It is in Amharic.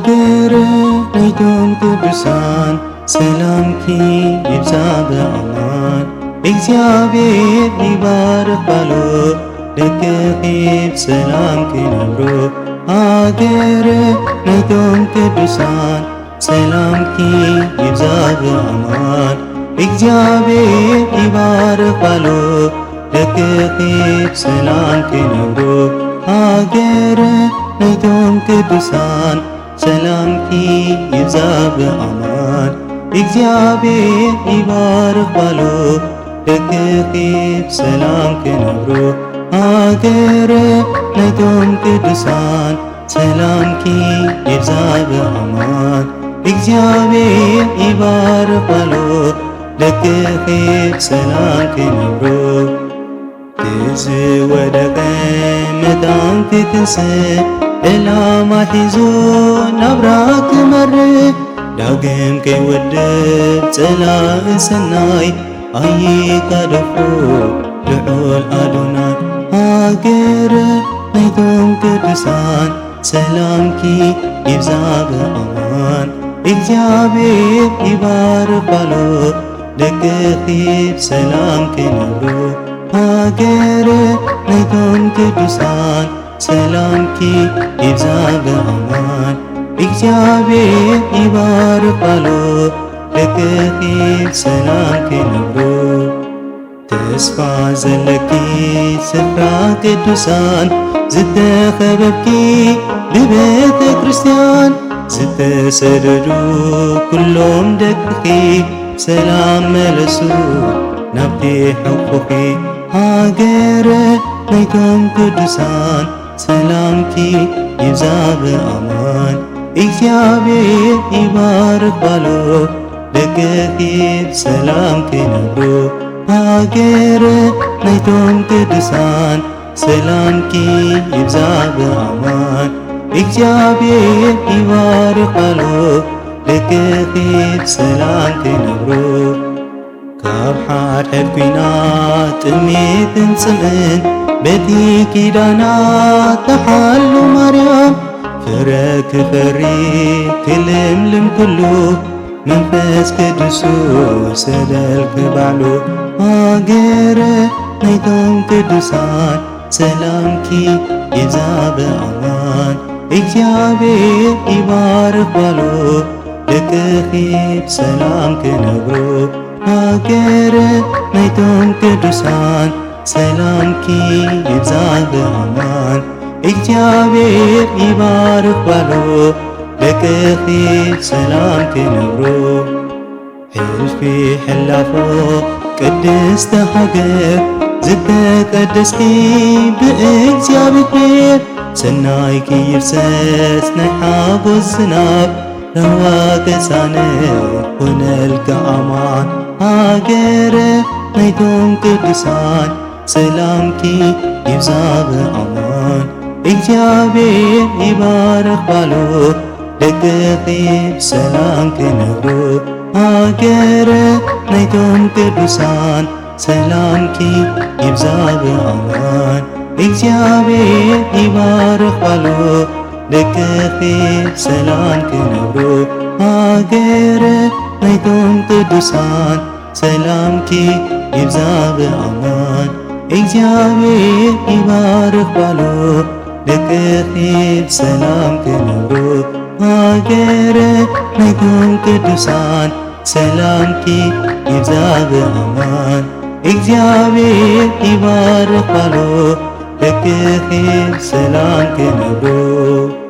ሃገረ ናይቶም ቅዱሳን ሰላምኪ ይብዛ በአማን እግዚአብሔር ይባርክ ባሎ ደገኺ ሰላም ክነብሮ ሃገረ ናይቶም ቅዱሳን ሰላምኪ ይብዛ በአማን እግዚአብሔር ይባርክ ባሎ ደገኺ ሰላም ክነብሮ ሃገረ ናይቶም ቅዱሳን ሰላምኪ ይብዛ በአማን እግዚአብሔር ይባርክ ባሎ ደገኺ ሰላም ክነብሮ ሃገረ ናይቶም ቅዱሳን ሰላምኪ ይብዛ በአማን እግዚአብሔር ይባርክ ባሎ ደገኺ ሰላም ክነብሮ ትዝወደቀ መዳን ክትንስእ ዕላማ ሒዙ ናብራ ክመርሕ ዳግም ከይወድቕ ጸላኢ ሰናይ ኣይካደፎ ልዑል ኣዶናይ ሃገረ ናይቶም ቅዱሳን ሰላምኪ ይብዛ በአማን እግዚአብሔር ይባርክ ባሎ ደገኺ ሰላም ክነብሮ ሃገረ ናይቶም ቅዱሳን ሰላምኪ ይብዛ በአማን እግዚአብሔር ይባርክ ባሎ ደገኺ ሰላም ክነብሮ ተስፋ ዘለኪ ስፍራ ቅዱሳን ዝተኸበብኪ ብቤተ ክርስቲያን ዝተሰደዱ ኩሎም ደቅኺ ሰላም መለሱ ናብቲ ሕቁኺ ሃገረ ናይቶም ቅዱሳን ሰላምኪ ይብዛ በአማን እግዚአብሔር ይባርክ ባሎ ደገኺ ሰላም ክነብሮ ሃገረ ናይቶም ቅዱሳን ሰላምኪ ይብዛ በአማን እግዚአብሔር ይባርክ ባሎ ደገኺ ሰላም ክነብሮ ካብ ሓድሕድ ኲናት ጥሜትን ጽምእን በቲ ኪዳና ተሓሉ ማርያም ፍረ ክፈሪ ክልምልም ኩሉ መንፈስ ቅዱሱ ሰደልክ ባዕሉ ሃገረ ናይቶም ቅዱሳን ሰላምኪ ይብዛ በአማን እግዚአብሔር ይባርክ ባሎ ደገኺ ሰላም ክነብሮ ሃገረ ናይቶም ቅዱሳን ሰላምኪ ይብዛ በአማን እግዚአብሔር ይባርክ ባሎ ደገኺ ሰላም ክነብሮ ሕልፊ ሕላፎ ቅድስተ ሃገር ዝተቀደስኪ ብእግዚአብሔር ሰናይኪ ይብሰስ ናይ ሓጎስ ዝናብ ረዋ ገዛነ ሆነልካ አማን ሃገረ ናይቶም ቅዱሳን ሰላምኪ ይብዛ በአማን እግዚአብሔር ይባርክ ባሎ ደገኺ ሰላም ክነብሮ ሃገረ ናይቶም ቅዱሳን ሰላምኪ ይብዛ በአማን እግዚአብሔር ይባርክ ባሎ ደገኺ ሰላም ክነብሮ ሃገረ ናይቶም ቅዱሳን ሰላምኪ ይብዛ በአማን እግዚአብሔር ይባርክ ባሎ ደገኺ ሰላም ክነብሮ ሃገረ ናይቶም ቅዱሳን ሰላምኪ ይብዛ በአማን እግዚአብሔር ይባርክ ባሎ ደገኺ ሰላም ክነብሮ